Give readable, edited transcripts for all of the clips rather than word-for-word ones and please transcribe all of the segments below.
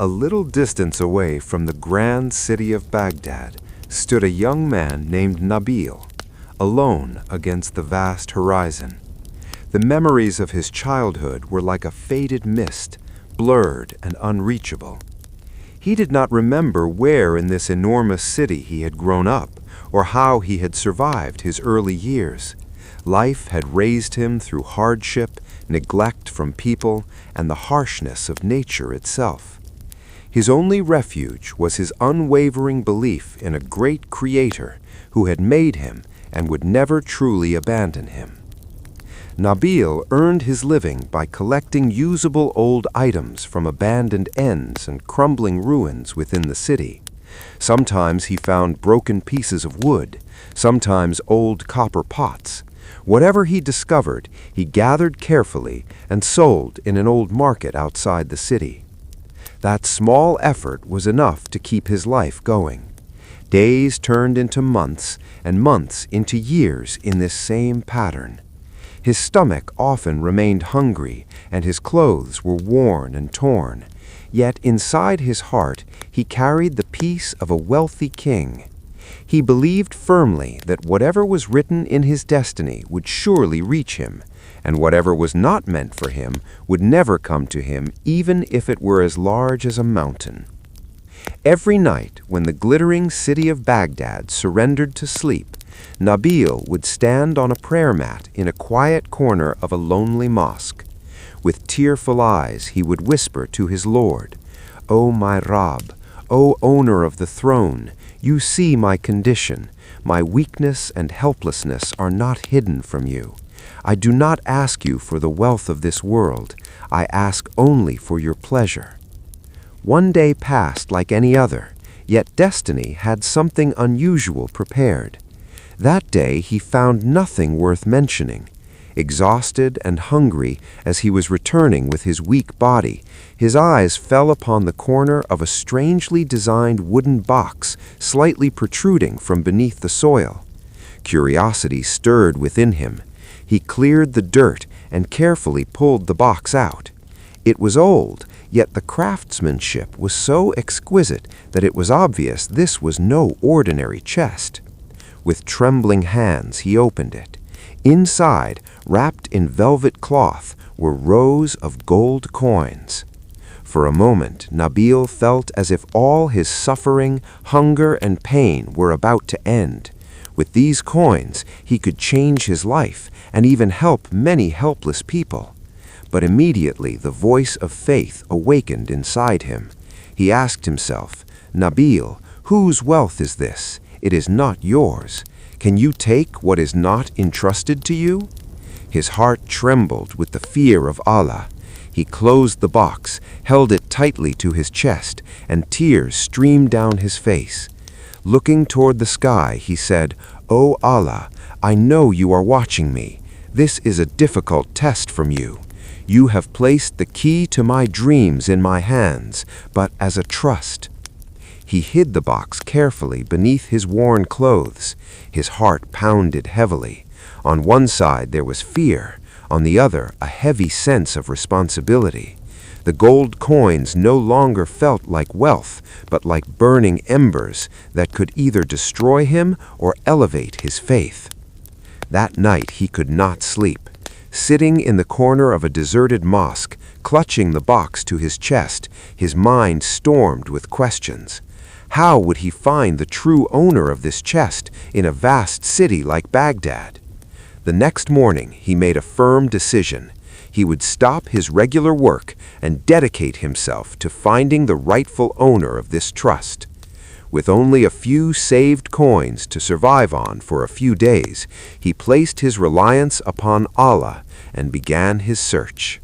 A little distance away from the grand city of Baghdad stood a young man named Nabil, alone against the vast horizon. The memories of his childhood were like a faded mist, blurred and unreachable. He did not remember where in this enormous city he had grown up, or how he had survived his early years. Life had raised him through hardship, neglect from people, and the harshness of nature itself. His only refuge was his unwavering belief in a great Creator who had made him and would never truly abandon him. Nabil earned his living by collecting usable old items from abandoned inns and crumbling ruins within the city. Sometimes he found broken pieces of wood, sometimes old copper pots. Whatever he discovered, he gathered carefully and sold in an old market outside the city. That small effort was enough to keep his life going. Days turned into months, and months into years in this same pattern. His stomach often remained hungry, and his clothes were worn and torn. Yet inside his heart he carried the peace of a wealthy king. He believed firmly that whatever was written in his destiny would surely reach him, and whatever was not meant for him would never come to him, even if it were as large as a mountain. Every night, when the glittering city of Baghdad surrendered to sleep, Nabil would stand on a prayer mat in a quiet corner of a lonely mosque. With tearful eyes, he would whisper to his Lord, "O my Rabb, O owner of the throne, you see my condition. My weakness and helplessness are not hidden from you. I do not ask you for the wealth of this world. I ask only for your pleasure." One day passed like any other, yet destiny had something unusual prepared. That day he found nothing worth mentioning. Exhausted and hungry as he was returning with his weak body, his eyes fell upon the corner of a strangely designed wooden box slightly protruding from beneath the soil. Curiosity stirred within him. He cleared the dirt and carefully pulled the box out. It was old, yet the craftsmanship was so exquisite that it was obvious this was no ordinary chest. With trembling hands he opened it. Inside, wrapped in velvet cloth, were rows of gold coins. For a moment, Nabil felt as if all his suffering, hunger, and pain were about to end. With these coins, he could change his life and even help many helpless people. But immediately the voice of faith awakened inside him. He asked himself, "Nabil, whose wealth is this? It is not yours. Can you take what is not entrusted to you?" His heart trembled with the fear of Allah. He closed the box, held it tightly to his chest, and tears streamed down his face. Looking toward the sky, he said, "O Allah, I know you are watching me. This is a difficult test from you. You have placed the key to my dreams in my hands, but as a trust." He hid the box carefully beneath his worn clothes. His heart pounded heavily. On one side there was fear, on the other a heavy sense of responsibility. The gold coins no longer felt like wealth, but like burning embers that could either destroy him or elevate his faith. That night he could not sleep. Sitting in the corner of a deserted mosque, clutching the box to his chest, his mind stormed with questions. How would he find the true owner of this chest in a vast city like Baghdad? The next morning he made a firm decision. He would stop his regular work and dedicate himself to finding the rightful owner of this trust. With only a few saved coins to survive on for a few days, he placed his reliance upon Allah and began his search.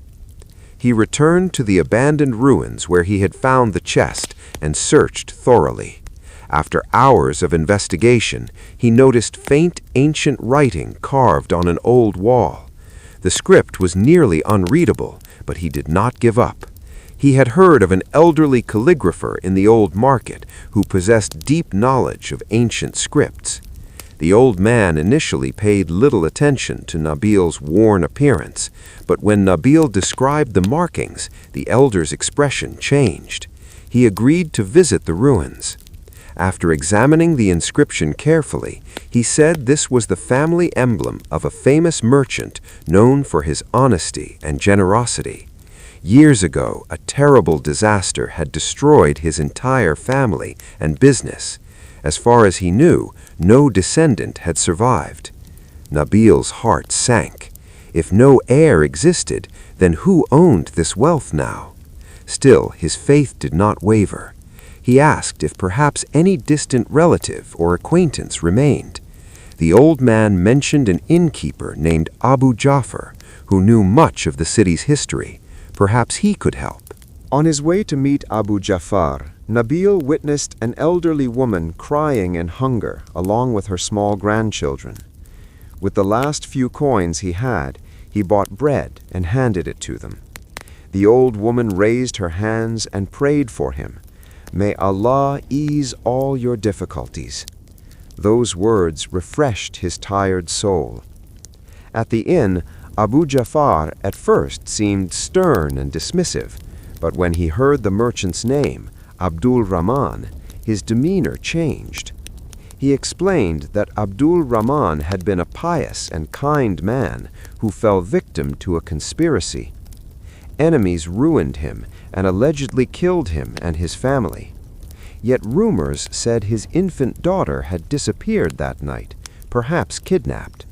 He returned to the abandoned ruins where he had found the chest and searched thoroughly. After hours of investigation, he noticed faint ancient writing carved on an old wall. The script was nearly unreadable, but he did not give up. He had heard of an elderly calligrapher in the old market who possessed deep knowledge of ancient scripts. The old man initially paid little attention to Nabil's worn appearance, but when Nabil described the markings, the elder's expression changed. he agreed to visit the ruins. After examining the inscription carefully, he said this was the family emblem of a famous merchant known for his honesty and generosity. Years ago, a terrible disaster had destroyed his entire family and business. As far as he knew, no descendant had survived. Nabil's heart sank. If no heir existed, then who owned this wealth now? Still, his faith did not waver. He asked if perhaps any distant relative or acquaintance remained. The old man mentioned an innkeeper named Abu Jafar, who knew much of the city's history. Perhaps he could help. On his way to meet Abu Jafar, Nabil witnessed an elderly woman crying in hunger along with her small grandchildren. With the last few coins he had, he bought bread and handed it to them. The old woman raised her hands and prayed for him. "May Allah ease all your difficulties." Those words refreshed his tired soul. At the inn, Abu Jafar at first seemed stern and dismissive, but when he heard the merchant's name, Abdul Rahman, his demeanor changed. He explained that Abdul Rahman had been a pious and kind man who fell victim to a conspiracy. Enemies ruined him and allegedly killed him and his family. Yet rumors said his infant daughter had disappeared that night, perhaps kidnapped.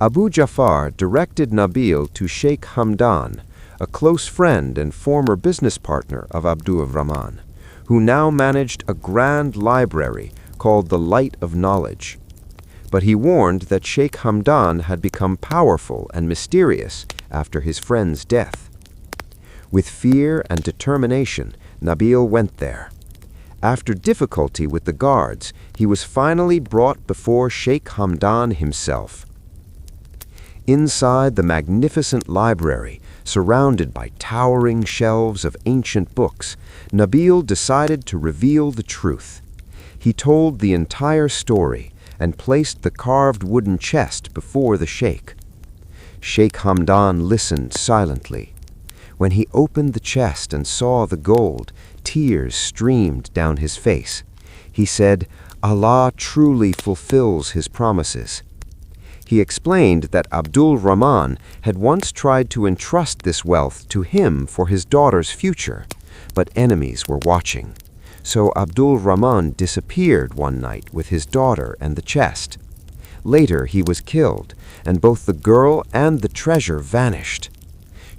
Abu Jafar directed Nabil to Sheikh Hamdan, a close friend and former business partner of Abdul Rahman, who now managed a grand library called the Light of Knowledge. But he warned that Sheikh Hamdan had become powerful and mysterious after his friend's death. With fear and determination, Nabil went there. After difficulty with the guards, he was finally brought before Sheikh Hamdan himself. Inside the magnificent library, surrounded by towering shelves of ancient books, Nabil decided to reveal the truth. He told the entire story and placed the carved wooden chest before the sheikh. Sheikh Hamdan listened silently. When he opened the chest and saw the gold, tears streamed down his face. He said, "Allah truly fulfills his promises." He explained that Abdul Rahman had once tried to entrust this wealth to him for his daughter's future, but enemies were watching. So Abdul Rahman disappeared one night with his daughter and the chest. Later he was killed, and both the girl and the treasure vanished.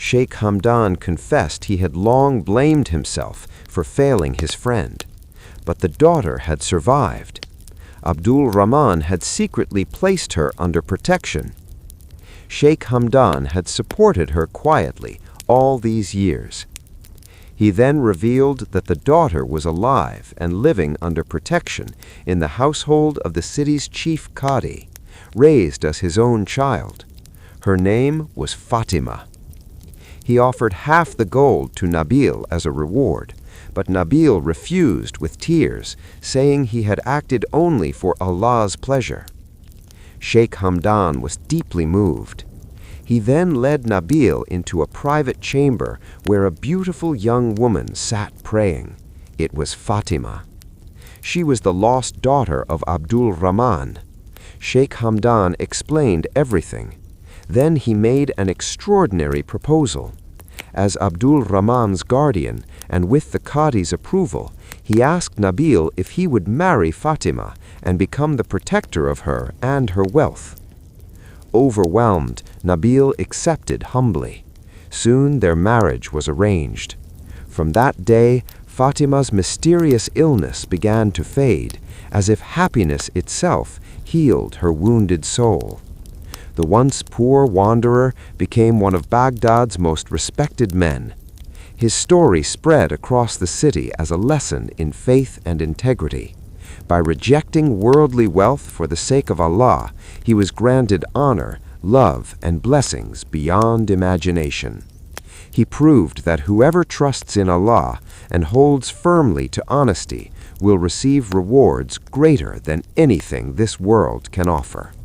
Sheikh Hamdan confessed he had long blamed himself for failing his friend, but the daughter had survived. Abdul Rahman had secretly placed her under protection. Sheikh Hamdan had supported her quietly all these years. He then revealed that the daughter was alive and living under protection in the household of the city's chief Qadi, raised as his own child. Her name was Fatima. He offered half the gold to Nabil as a reward, but Nabil refused with tears, saying he had acted only for Allah's pleasure. Sheikh Hamdan was deeply moved. He then led Nabil into a private chamber where a beautiful young woman sat praying. It was Fatima. She was the lost daughter of Abdul Rahman. Sheikh Hamdan explained everything. Then he made an extraordinary proposal. As Abdul Rahman's guardian, and with the Qadi's approval, he asked Nabil if he would marry Fatima and become the protector of her and her wealth. Overwhelmed, Nabil accepted humbly. Soon their marriage was arranged. From that day, Fatima's mysterious illness began to fade, as if happiness itself healed her wounded soul. The once poor wanderer became one of Baghdad's most respected men. His story spread across the city as a lesson in faith and integrity. By rejecting worldly wealth for the sake of Allah, he was granted honor, love, and blessings beyond imagination. He proved that whoever trusts in Allah and holds firmly to honesty will receive rewards greater than anything this world can offer.